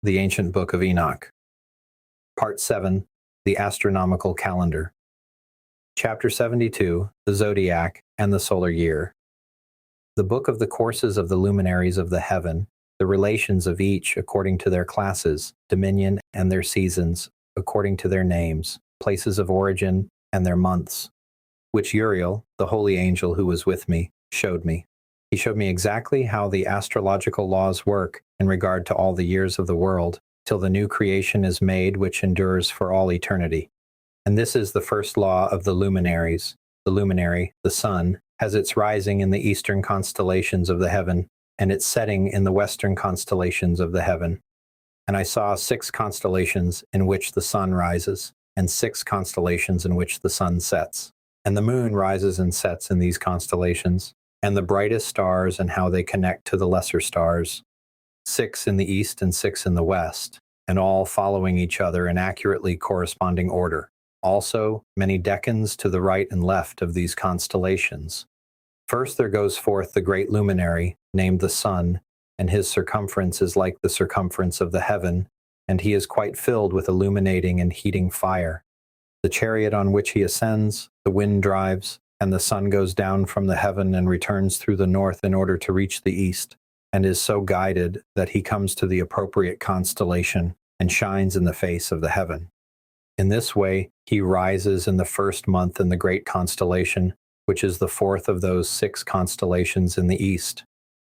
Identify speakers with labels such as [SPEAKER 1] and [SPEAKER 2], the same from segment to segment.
[SPEAKER 1] The Ancient Book of Enoch. Part 7, The Astronomical Calendar. Chapter 72, The Zodiac and the Solar Year. The book of the courses of the luminaries of the heaven, the relations of each according to their classes, dominion, and their seasons, according to their names, places of origin, and their months, which Uriel, the holy angel who was with me, showed me. He showed me exactly how the astrological laws work in regard to all the years of the world, till the new creation is made which endures for all eternity. And this is the first law of the luminaries. The luminary, the sun, has its rising in the eastern constellations of the heaven, and its setting in the western constellations of the heaven. And I saw 6 constellations in which the sun rises, and 6 constellations in which the sun sets. And the moon rises and sets in these constellations, and the brightest stars and how they connect to the lesser stars, 6 in the east and 6 in the west, and all following each other in accurately corresponding order. Also, many decans to the right and left of these constellations. First there goes forth the great luminary, named the sun, and his circumference is like the circumference of the heaven, and he is quite filled with illuminating and heating fire. The chariot on which he ascends, the wind drives, and the sun goes down from the heaven and returns through the north in order to reach the east, and is so guided that he comes to the appropriate constellation and shines in the face of the heaven. In this way, he rises in the first month in the great constellation, which is the 4th of those 6 constellations in the east.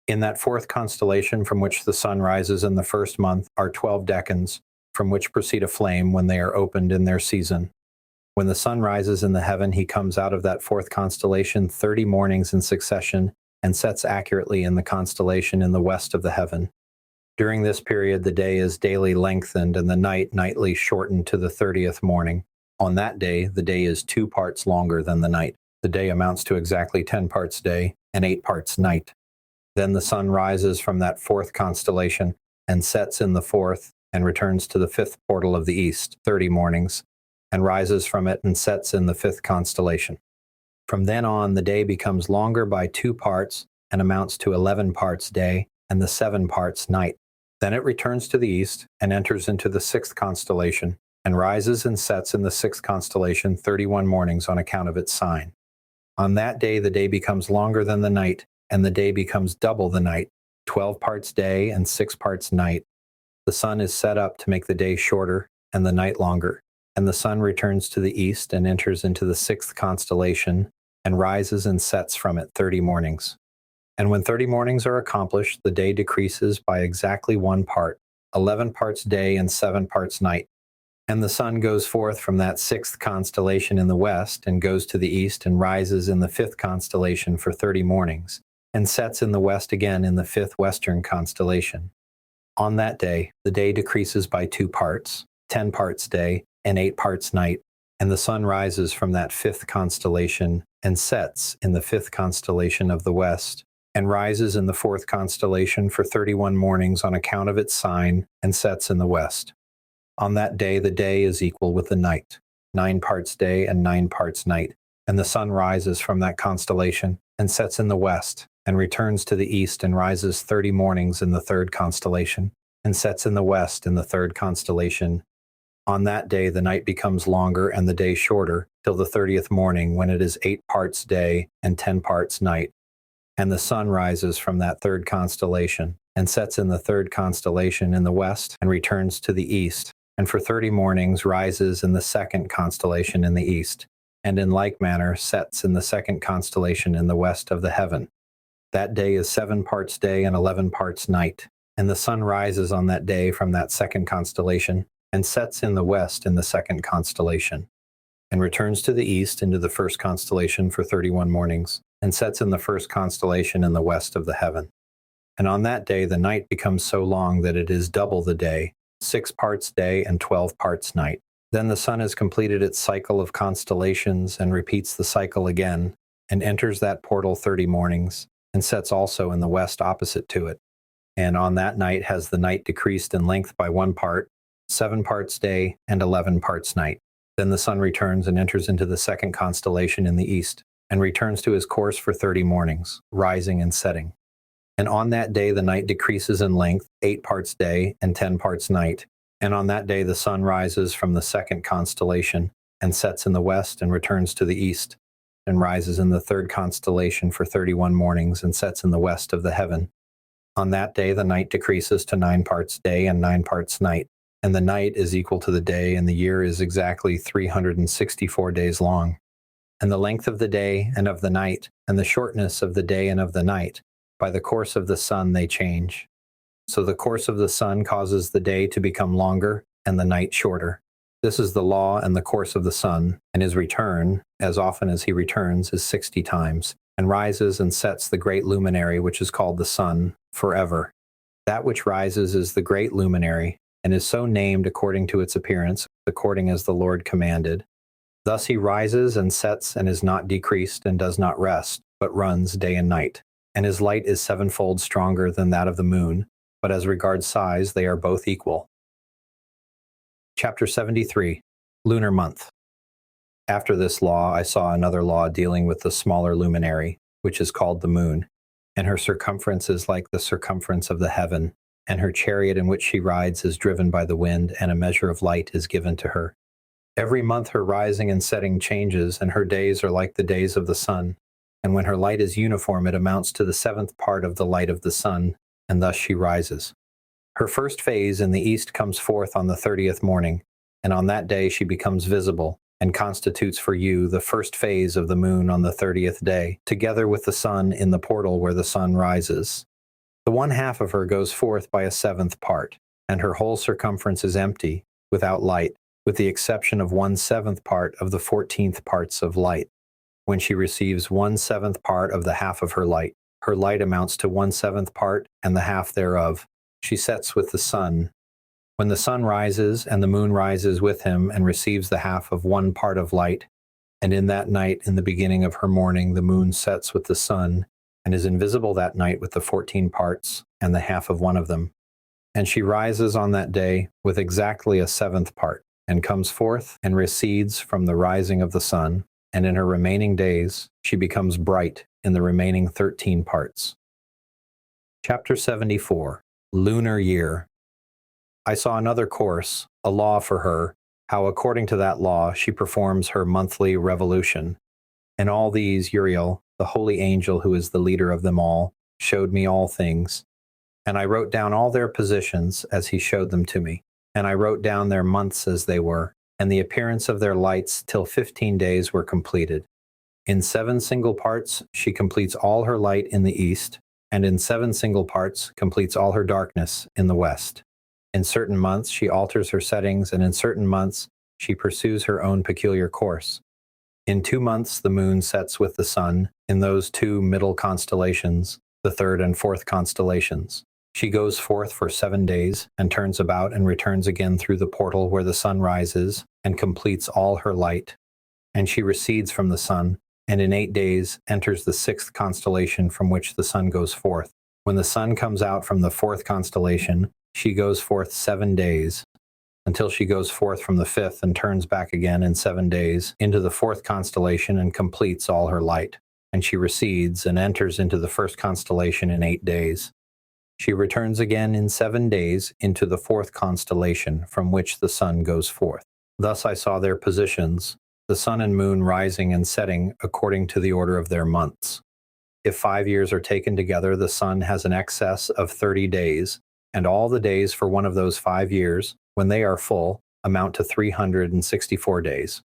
[SPEAKER 1] In that 4th constellation from which the sun rises in the first month are 12 decans, from which proceed a flame when they are opened in their season. When the sun rises in the heaven, he comes out of that 4th constellation 30 mornings in succession, and sets accurately in the constellation in the west of the heaven. During this period the day is daily lengthened, and the night nightly shortened to the 30th morning. On that day the day is 2 parts longer than the night. The day amounts to exactly 10 parts day, and 8 parts night. Then the sun rises from that 4th constellation, and sets in the 4th, and returns to the 5th portal of the east, 30 mornings, and rises from it and sets in the 5th constellation. From then on the day becomes longer by 2 parts, and amounts to 11 parts day, and the 7 parts night. Then it returns to the east, and enters into the 6th constellation, and rises and sets in the 6th constellation 31 mornings on account of its sign. On that day the day becomes longer than the night, and the day becomes double the night, 12 parts day and 6 parts night. The sun is set up to make the day shorter, and the night longer. And the sun returns to the east and enters into the 6th constellation, and rises and sets from it 30 mornings. And when 30 mornings are accomplished, the day decreases by exactly 1 part, 11 parts day and 7 parts night. And the sun goes forth from that 6th constellation in the west, and goes to the east, and rises in the 5th constellation for 30 mornings, and sets in the west again in the 5th western constellation. On that day, the day decreases by 2 parts, 10 parts day, and 8 parts night, and the sun rises from that 5th constellation, and sets in the 5th constellation of the west, and rises in the 4th constellation for 31 mornings on account of its sign, and sets in the west. On that day the day is equal with the night, 9 parts day and 9 parts night, and the sun rises from that constellation, and sets in the west, and returns to the east, and rises 30 mornings in the 3rd constellation, and sets in the west in the 3rd constellation. On that day the night becomes longer and the day shorter, till the 30th morning, when it is 8 parts day and 10 parts night. And the sun rises from that 3rd constellation, and sets in the 3rd constellation in the west, and returns to the east, and for 30 mornings rises in the 2nd constellation in the east, and in like manner sets in the 2nd constellation in the west of the heaven. That day is 7 parts day and 11 parts night, and the sun rises on that day from that 2nd constellation, and sets in the west in the 2nd constellation, and returns to the east into the 1st constellation for 31 mornings, and sets in the 1st constellation in the west of the heaven. And on that day the night becomes so long that it is double the day, 6 parts day and 12 parts night. Then the sun has completed its cycle of constellations, and repeats the cycle again, and enters that portal 30 mornings, and sets also in the west opposite to it. And on that night has the night decreased in length by 1 part, 7 parts day and 11 parts night. Then the sun returns and enters into the 2nd constellation in the east, and returns to his course for 30 mornings, rising and setting. And on that day the night decreases in length, 8 parts day and 10 parts night. And on that day the sun rises from the second constellation, and sets in the west, and returns to the east, and rises in the third constellation for 31 mornings, and sets in the west of the heaven. On that day the night decreases to 9 parts day and 9 parts night. And the night is equal to the day, and the year is exactly 364 days long. And the length of the day and of the night, and the shortness of the day and of the night, by the course of the sun they change. So the course of the sun causes the day to become longer and the night shorter. This is the law and the course of the sun, and his return, as often as he returns, is 60 times, and rises and sets the great luminary which is called the sun, forever. That which rises is the great luminary, and is so named according to its appearance, according as the Lord commanded. Thus he rises and sets, and is not decreased, and does not rest, but runs day and night. And his light is 7-fold stronger than that of the moon, but as regards size they are both equal. Chapter 73, Lunar Month. After this law I saw another law dealing with the smaller luminary, which is called the moon, and her circumference is like the circumference of the heaven, and her chariot in which she rides is driven by the wind, and a measure of light is given to her. Every month her rising and setting changes, and her days are like the days of the sun. And when her light is uniform, it amounts to the 7th part of the light of the sun, and thus she rises. Her first phase in the east comes forth on the 30th morning, and on that day she becomes visible, and constitutes for you the first phase of the moon on the 30th day, together with the sun in the portal where the sun rises. The one half of her goes forth by a 7th part, and her whole circumference is empty, without light, with the exception of 1/7 part of the 14th parts of light. When she receives 1/7 part of the half of her light amounts to 1/7 part and the half thereof. She sets with the sun. When the sun rises, and the moon rises with him, and receives the half of 1 part of light, and in that night, in the beginning of her morning, the moon sets with the sun, and is invisible that night with the 14 parts, and the half of one of them. And she rises on that day with exactly a 7th part, and comes forth, and recedes from the rising of the sun, and in her remaining days she becomes bright in the remaining 13 parts. Chapter 74, Lunar Year. I saw another course, a law for her, how according to that law she performs her monthly revolution. And all these Uriel, the holy angel who is the leader of them all, showed me all things. And I wrote down all their positions as he showed them to me. And I wrote down their months as they were, and the appearance of their lights till 15 days were completed. In 7 single parts she completes all her light in the east, and in 7 single parts completes all her darkness in the west. In certain months she alters her settings, and in certain months she pursues her own peculiar course. In 2 months the moon sets with the sun, in those 2 middle constellations, the 3rd and 4th constellations. She goes forth for 7 days, and turns about and returns again through the portal where the sun rises, and completes all her light. And she recedes from the sun, and in 8 days enters the 6th constellation from which the sun goes forth. When the sun comes out from the 4th constellation, she goes forth 7 days, until she goes forth from the 5th and turns back again in 7 days into the 4th constellation and completes all her light. And she recedes and enters into the 1st constellation in 8 days. She returns again in 7 days into the 4th constellation from which the sun goes forth. Thus I saw their positions, the sun and moon rising and setting according to the order of their months. If 5 years are taken together, the sun has an excess of 30 days, and all the days for one of those 5 years, when they are full, amount to 364 days.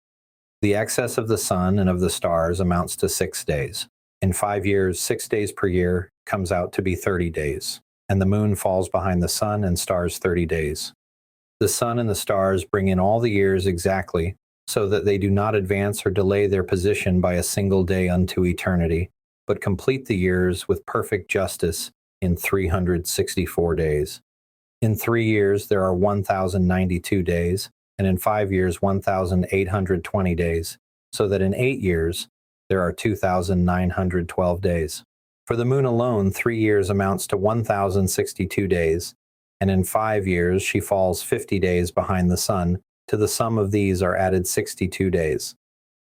[SPEAKER 1] The excess of the sun and of the stars amounts to 6 days. In 5 years, 6 days per year comes out to be 30 days, and the moon falls behind the sun and stars 30 days. The sun and the stars bring in all the years exactly, so that they do not advance or delay their position by a single day unto eternity, but complete the years with perfect justice in 364 days. In 3 years there are 1,092 days, and in 5 years 1,820 days, so that in 8 years there are 2,912 days. For the moon alone, 3 years amounts to 1,062 days, and in 5 years she falls 50 days behind the sun. To the sum of these are added 62 days.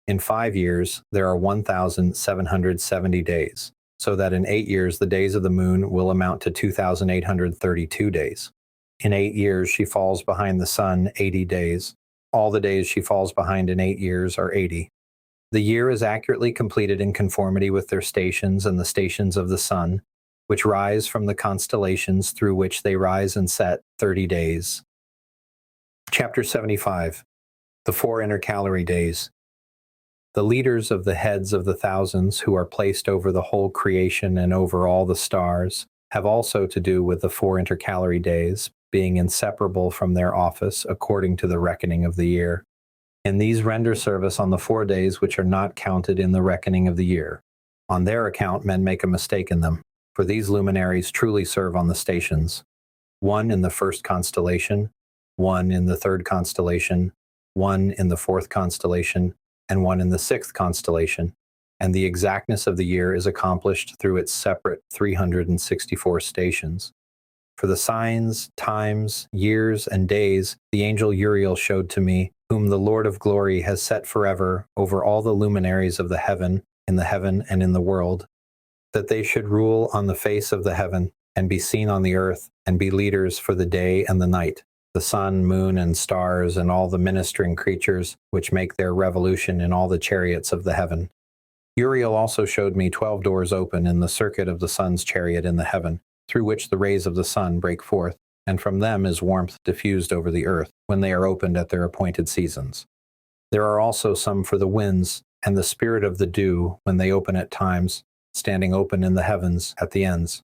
[SPEAKER 1] In 5 years there are 1,770 days, so that in 8 years the days of the moon will amount to 2,832 days. In 8 years she falls behind the sun 80 days. All the days she falls behind in 8 years are 80. The year is accurately completed in conformity with their stations and the stations of the sun, which rise from the constellations through which they rise and set 30 days. Chapter 75. The 4 Intercalary days. The leaders of the heads of the thousands who are placed over the whole creation and over all the stars have also to do with the 4 Intercalary days, being inseparable from their office according to the reckoning of the year. And these render service on the 4 days which are not counted in the reckoning of the year. On their account men make a mistake in them, for these luminaries truly serve on the stations, 1 in the 1st constellation, 1 in the 3rd constellation, 1 in the 4th constellation, and 1 in the 6th constellation, and the exactness of the year is accomplished through its separate 364 stations. For the signs, times, years, and days the angel Uriel showed to me, whom the Lord of glory has set forever over all the luminaries of the heaven and in the world, that they should rule on the face of the heaven, and be seen on the earth, and be leaders for the day and the night, the sun, moon, and stars, and all the ministering creatures which make their revolution in all the chariots of the heaven. Uriel also showed me 12 doors open in the circuit of the sun's chariot in the heaven, through which the rays of the sun break forth, and from them is warmth diffused over the earth, when they are opened at their appointed seasons. There are also some for the winds, and the spirit of the dew, when they open at times, standing open in the heavens at the ends.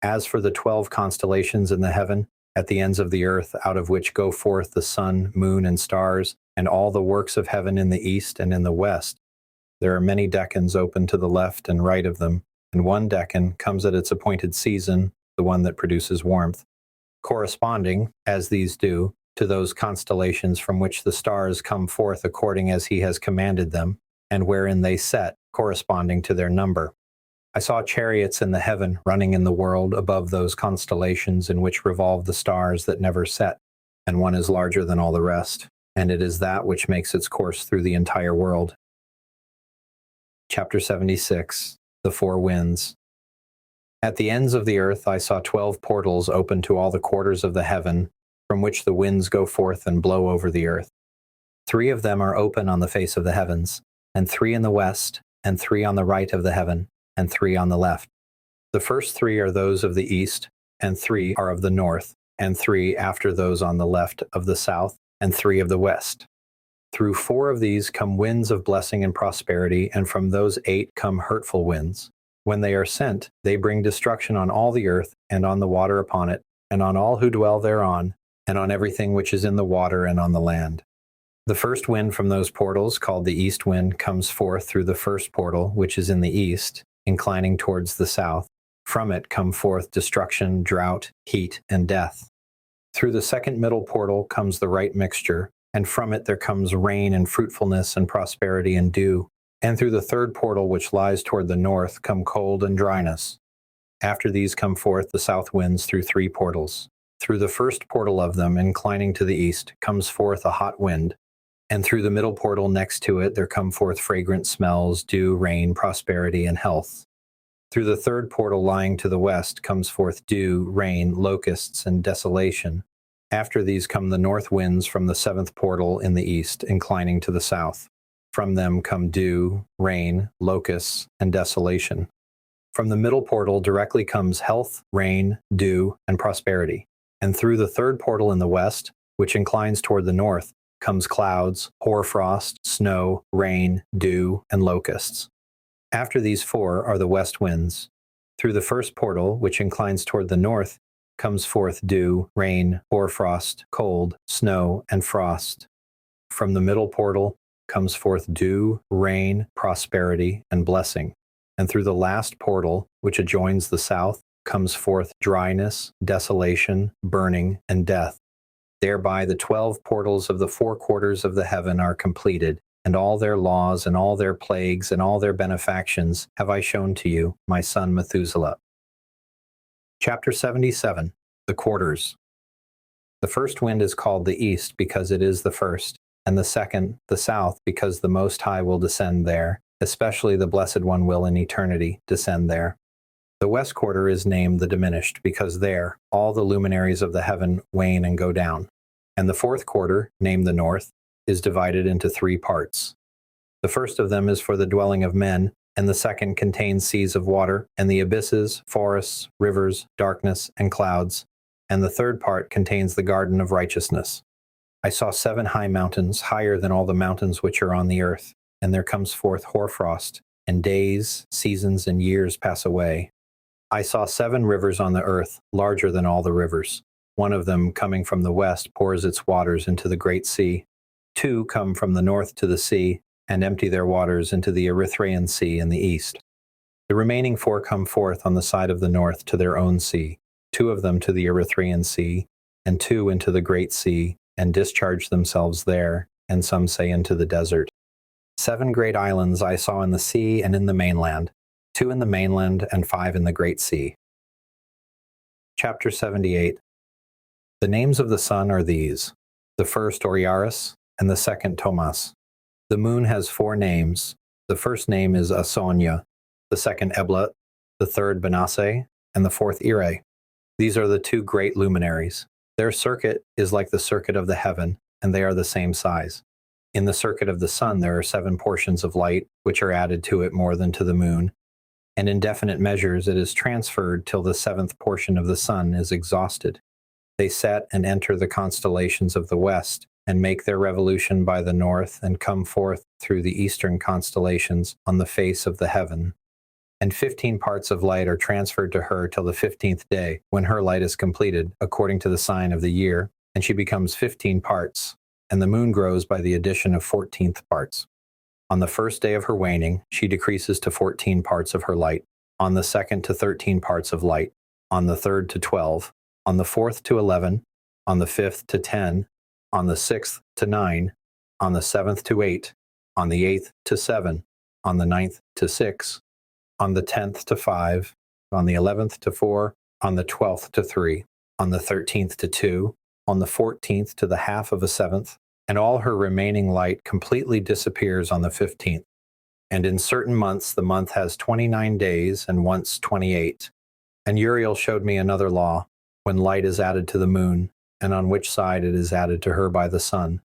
[SPEAKER 1] As for the 12 constellations in the heaven, at the ends of the earth, out of which go forth the sun, moon, and stars, and all the works of heaven in the east and in the west, there are many decans open to the left and right of them, and 1 decan comes at its appointed season, the one that produces warmth, corresponding, as these do, to those constellations from which the stars come forth according as he has commanded them, and wherein they set, corresponding to their number. I saw chariots in the heaven running in the world above those constellations in which revolve the stars that never set, and one is larger than all the rest, and it is that which makes its course through the entire world. Chapter 76. The 4 Winds. At the ends of the earth I saw 12 portals open to all the quarters of the heaven, from which the winds go forth and blow over the earth. 3 of them are open on the face of the heavens, and 3 in the west, and 3 on the right of the heaven, and 3 on the left. The first 3 are those of the east, and 3 are of the north, and 3 after those on the left of the south, and 3 of the west. Through 4 of these come winds of blessing and prosperity, and from those 8 come hurtful winds. When they are sent, they bring destruction on all the earth, and on the water upon it, and on all who dwell thereon, and on everything which is in the water and on the land. The first wind from those portals, called the east wind, comes forth through the first portal, which is in the east, inclining towards the south. From it come forth destruction, drought, heat, and death. Through the second middle portal comes the right mixture, and from it there comes rain and fruitfulness and prosperity and dew. And through the third portal, which lies toward the north, come cold and dryness. After these come forth the south winds through 3 portals. Through the first portal of them, inclining to the east, comes forth a hot wind. And through the middle portal next to it there come forth fragrant smells, dew, rain, prosperity, and health. Through the third portal lying to the west comes forth dew, rain, locusts, and desolation. After these come the north winds from the 7th portal in the east, inclining to the south. From them come dew, rain, locusts, and desolation. From the middle portal directly comes health, rain, dew, and prosperity. And through the third portal in the west, which inclines toward the north, comes clouds, hoarfrost, snow, rain, dew, and locusts. After these 4 are the west winds. Through the first portal, which inclines toward the north, comes forth dew, rain, hoarfrost, cold, snow, and frost. From the middle portal comes forth dew, rain, prosperity, and blessing. And through the last portal, which adjoins the south, comes forth dryness, desolation, burning, and death. Thereby the 12 portals of the 4 quarters of the heaven are completed, and all their laws and all their plagues and all their benefactions have I shown to you, my son Methuselah. Chapter 77. The Quarters. The first wind is called the east because it is the first, and the second the south because the Most High will descend there, especially the Blessed One will in eternity descend there. The west quarter is named the diminished, because there all the luminaries of the heaven wane and go down. And the fourth quarter, named the north, is divided into 3 parts. The first of them is for the dwelling of men, and the second contains seas of water, and the abysses, forests, rivers, darkness, and clouds, and the third part contains the garden of righteousness. I saw 7 high mountains, higher than all the mountains which are on the earth, and there comes forth hoarfrost, and days, seasons, and years pass away. I saw 7 rivers on the earth, larger than all the rivers. One of them, coming from the west, pours its waters into the great sea. 2 come from the north to the sea, and empty their waters into the Erythraean Sea in the east. The remaining 4 come forth on the side of the north to their own sea, 2 of them to the Erythraean Sea, and 2 into the great sea, and discharge themselves there, and some say into the desert. 7 great islands I saw in the sea and in the mainland, 2 in the mainland and 5 in the great sea. Chapter 78. The names of the sun are these: the first Oriaris, and the second Thomas. The moon has 4 names. The first name is Asonia, the second Eblet, the third Benasse, and the fourth Ire. These are the 2 great luminaries. Their circuit is like the circuit of the heaven, and they are the same size. In the circuit of the sun there are 7 portions of light, which are added to it more than to the moon, and in definite measures it is transferred till the 7th portion of the sun is exhausted. They set and enter the constellations of the west, and make their revolution by the north, and come forth through the eastern constellations on the face of the heaven. And 15 parts of light are transferred to her till the 15th day, when her light is completed, according to the sign of the year, and she becomes 15 parts, and the moon grows by the addition of 14th parts. On the first day of her waning, she decreases to 14 parts of her light, on the second to 13 parts of light, on the third to 12, on the fourth to 11, on the 5th to 10, on the 6th to 9, on the 7th to 8, on the 8th to 7, on the 9th to 6, on the 10th to 5, on the 11th to 4, on the 12th to 3, on the 13th to 2, on the 14th to the half of a 7th, and all her remaining light completely disappears on the 15th. And in certain months the month has 29 days, and once 28. And Uriel showed me another law, when light is added to the moon, and on which side it is added to her by the sun.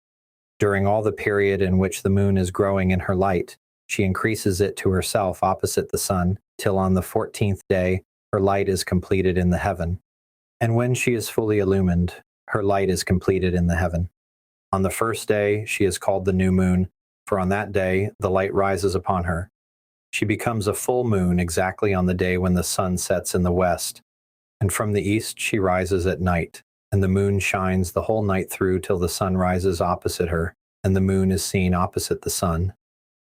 [SPEAKER 1] During all the period in which the moon is growing in her light, she increases it to herself opposite the sun, till on the 14th day her light is completed in the heaven. And when she is fully illumined, her light is completed in the heaven. On the first day she is called the new moon, for on that day the light rises upon her. She becomes a full moon exactly on the day when the sun sets in the west, and from the east she rises at night, and the moon shines the whole night through till the sun rises opposite her, and the moon is seen opposite the sun.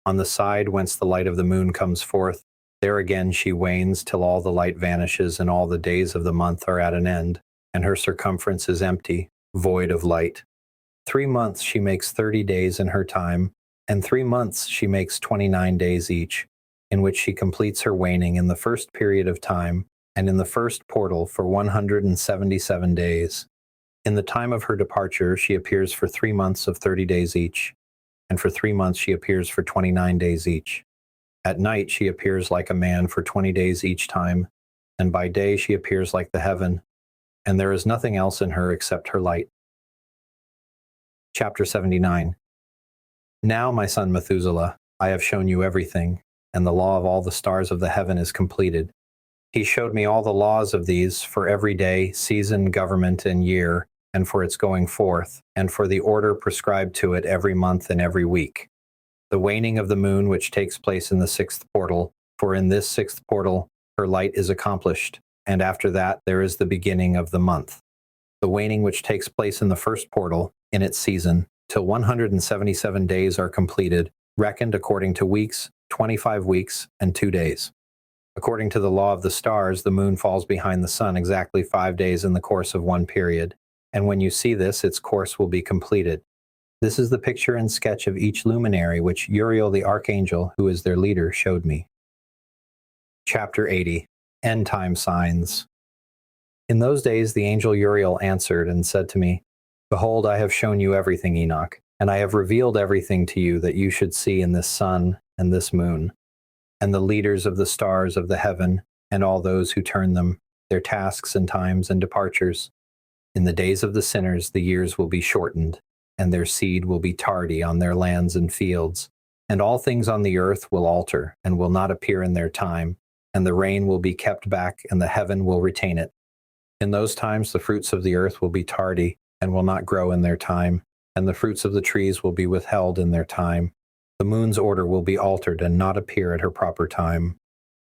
[SPEAKER 1] On the side whence the light of the moon comes forth, there again she wanes till all the light vanishes, and all the days of the month are at an end, and her circumference is empty, void of light. 3 months she makes 30 days in her time, and 3 months she makes 29 days each, in which she completes her waning in the first period of time, and in the first portal for 177 days. In the time of her departure she appears for 3 months of 30 days each, and for 3 months she appears for 29 days each. At night she appears like a man for 20 days each time, and by day she appears like the heaven, and there is nothing else in her except her light. Chapter 79. Now, my son Methuselah, I have shown you everything, and the law of all the stars of the heaven is completed. He showed me all the laws of these for every day, season, government, and year, and for its going forth, and for the order prescribed to it every month and every week. The waning of the moon which takes place in the 6th portal, for in this 6th portal her light is accomplished, and after that there is the beginning of the month. The waning which takes place in the 1st portal, in its season, till 177 days are completed, reckoned according to weeks, 25 weeks, and 2 days. According to the law of the stars, the moon falls behind the sun exactly 5 days in the course of one period, and when you see this, its course will be completed. This is the picture and sketch of each luminary which Uriel the archangel, who is their leader, showed me. Chapter 80. End Time Signs. In those days the angel Uriel answered and said to me, Behold, I have shown you everything, Enoch, and I have revealed everything to you that you should see in this sun and this moon, and the leaders of the stars of the heaven, and all those who turn them, their tasks and times and departures. In the days of the sinners the years will be shortened, and their seed will be tardy on their lands and fields, and all things on the earth will alter, and will not appear in their time, and the rain will be kept back, and the heaven will retain it. In those times the fruits of the earth will be tardy, and will not grow in their time, and the fruits of the trees will be withheld in their time. The moon's order will be altered and not appear at her proper time.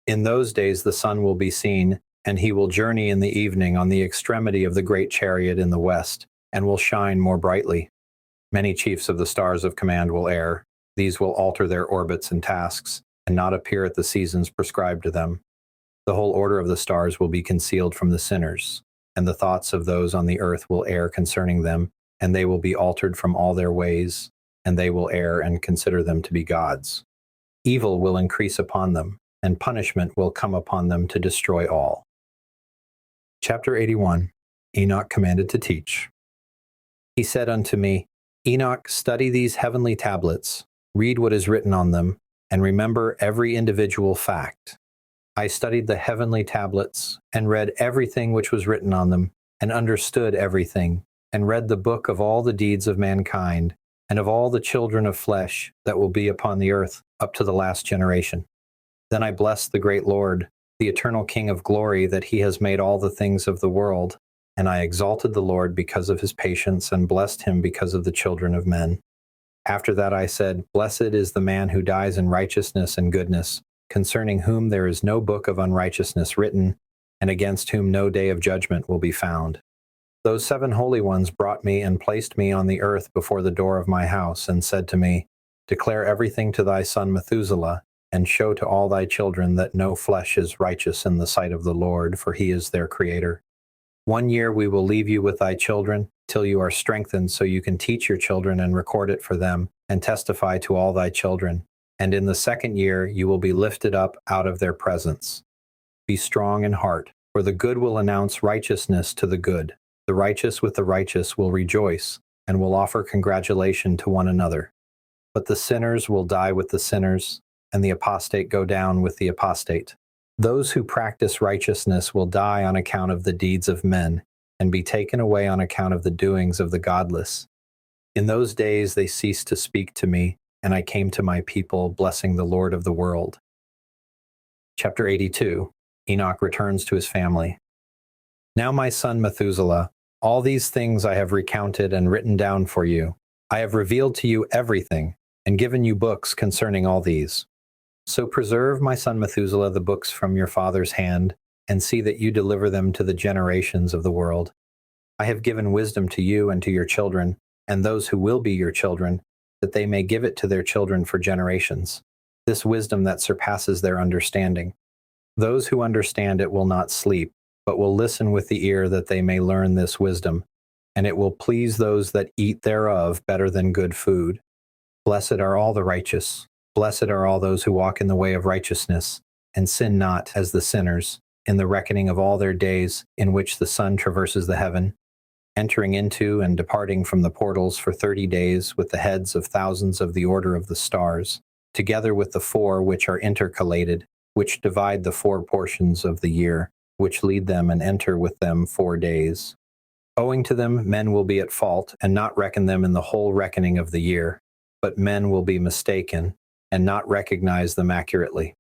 [SPEAKER 1] In those days the sun will be seen, and he will journey in the evening on the extremity of the great chariot in the west, and will shine more brightly. Many chiefs of the stars of command will err. These will alter their orbits and tasks, and not appear at the seasons prescribed to them. The whole order of the stars will be concealed from the sinners, and the thoughts of those on the earth will err concerning them, and they will be altered from all their ways, and they will err and consider them to be gods. Evil will increase upon them, and punishment will come upon them to destroy all. Chapter 81. Enoch commanded to teach. He said unto me, Enoch, study these heavenly tablets, read what is written on them, and remember every individual fact. I studied the heavenly tablets, and read everything which was written on them, and understood everything, and read the book of all the deeds of mankind, and of all the children of flesh that will be upon the earth up to the last generation. Then I blessed the great Lord, the eternal King of glory, that he has made all the things of the world, and I exalted the Lord because of his patience, and blessed him because of the children of men. After that I said, Blessed is the man who dies in righteousness and goodness, concerning whom there is no book of unrighteousness written, and against whom no day of judgment will be found. Those 7 holy ones brought me and placed me on the earth before the door of my house, and said to me, Declare everything to thy son Methuselah, and show to all thy children that no flesh is righteous in the sight of the Lord, for he is their creator. 1 year we will leave you with thy children, till you are strengthened, so you can teach your children and record it for them, and testify to all thy children. And in the 2nd year you will be lifted up out of their presence. Be strong in heart, for the good will announce righteousness to the good. The righteous with the righteous will rejoice, and will offer congratulation to one another. But the sinners will die with the sinners, and the apostate go down with the apostate. Those who practice righteousness will die on account of the deeds of men, and be taken away on account of the doings of the godless. In those days they ceased to speak to me, and I came to my people, blessing the Lord of the world. Chapter 82. Enoch returns to his family. Now my son Methuselah, all these things I have recounted and written down for you. I have revealed to you everything, and given you books concerning all these. So preserve, my son Methuselah, the books from your father's hand, and see that you deliver them to the generations of the world. I have given wisdom to you and to your children, and those who will be your children, that they may give it to their children for generations, this wisdom that surpasses their understanding. Those who understand it will not sleep, but will listen with the ear, that they may learn this wisdom, and it will please those that eat thereof better than good food. Blessed are all the righteous. Blessed are all those who walk in the way of righteousness, and sin not as the sinners, in the reckoning of all their days, in which the sun traverses the heaven, entering into and departing from the portals for 30 days with the heads of thousands of the order of the stars, together with the 4 which are intercalated, which divide the 4 portions of the year, which lead them and enter with them 4 days. Owing to them, men will be at fault, and not reckon them in the whole reckoning of the year, but men will be mistaken, and not recognize them accurately.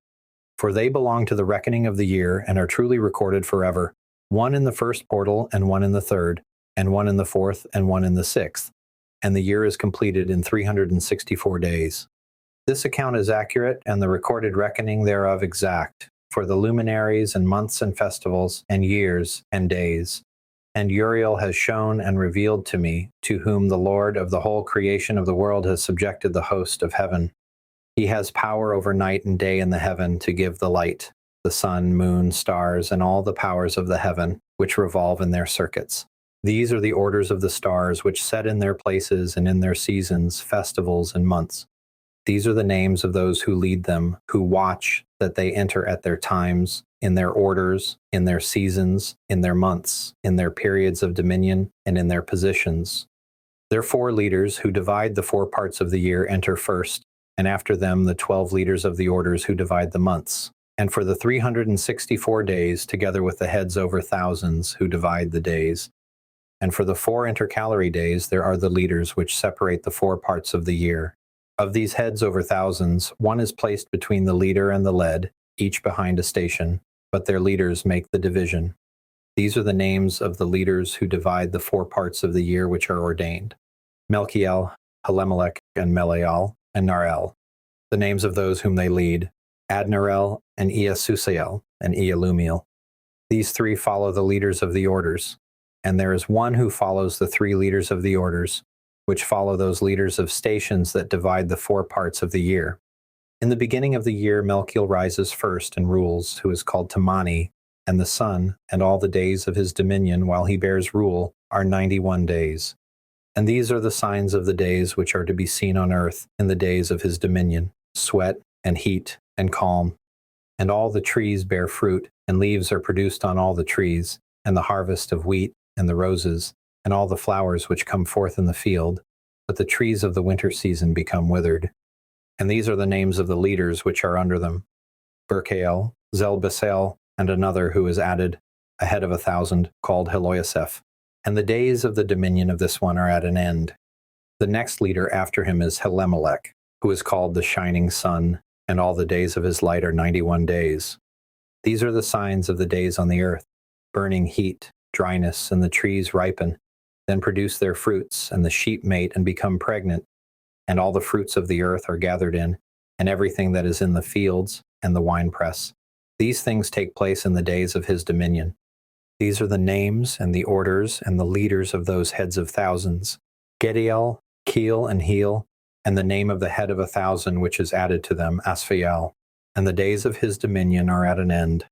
[SPEAKER 1] For they belong to the reckoning of the year, and are truly recorded forever, 1 in the 1st portal, and 1 in the 3rd, and 1 in the 4th, and 1 in the 6th, and the year is completed in 364 days. This account is accurate, and the recorded reckoning thereof exact, for the luminaries, and months, and festivals, and years, and days. And Uriel has shown and revealed to me, to whom the Lord of the whole creation of the world has subjected the host of heaven. He has power over night and day in the heaven, to give the light, the sun, moon, stars, and all the powers of the heaven, which revolve in their circuits. These are the orders of the stars, which set in their places and in their seasons, festivals, and months. These are the names of those who lead them, who watch that they enter at their times, in their orders, in their seasons, in their months, in their periods of dominion, and in their positions. Their 4 leaders, who divide the 4 parts of the year, enter first, and after them the 12 leaders of the orders who divide the months. And for the 364 days, together with the heads over thousands who divide the days. And for the 4 intercalary days, there are the leaders which separate the 4 parts of the year. Of these heads over thousands, one is placed between the leader and the led, each behind a station, but their leaders make the division. These are the names of the leaders who divide the 4 parts of the year which are ordained: Melchiel, Helemelech, and Melial, and Narel. The names of those whom they lead: Adnarel, and Easusael, and Ealumiel. These 3 follow the leaders of the orders, and there is one who follows the 3 leaders of the orders, which follow those leaders of stations that divide the 4 parts of the year. In the beginning of the year, Melchiel rises first and rules, who is called Tamani, and the sun, and all the days of his dominion while he bears rule, are 91 days. And these are the signs of the days which are to be seen on earth in the days of his dominion: sweat, and heat, and calm. And all the trees bear fruit, and leaves are produced on all the trees, and the harvest of wheat, and the roses, and all the flowers which come forth in the field. But the trees of the winter season become withered. And these are the names of the leaders which are under them: Berkael, Zelbasel, and another who is added, a head of 1,000, called Heloiaseph. And the days of the dominion of this one are at an end. The next leader after him is Helemelech, who is called the shining sun, and all the days of his light are 91 days. These are the signs of the days on the earth: burning heat, dryness, and the trees ripen, then produce their fruits, and the sheep mate and become pregnant, and all the fruits of the earth are gathered in, and everything that is in the fields, and the winepress. These things take place in the days of his dominion. These are the names, and the orders, and the leaders of those heads of thousands: Gediel, Keel, and Heel, and the name of the head of 1,000 which is added to them, Asphael. And the days of his dominion are at an end.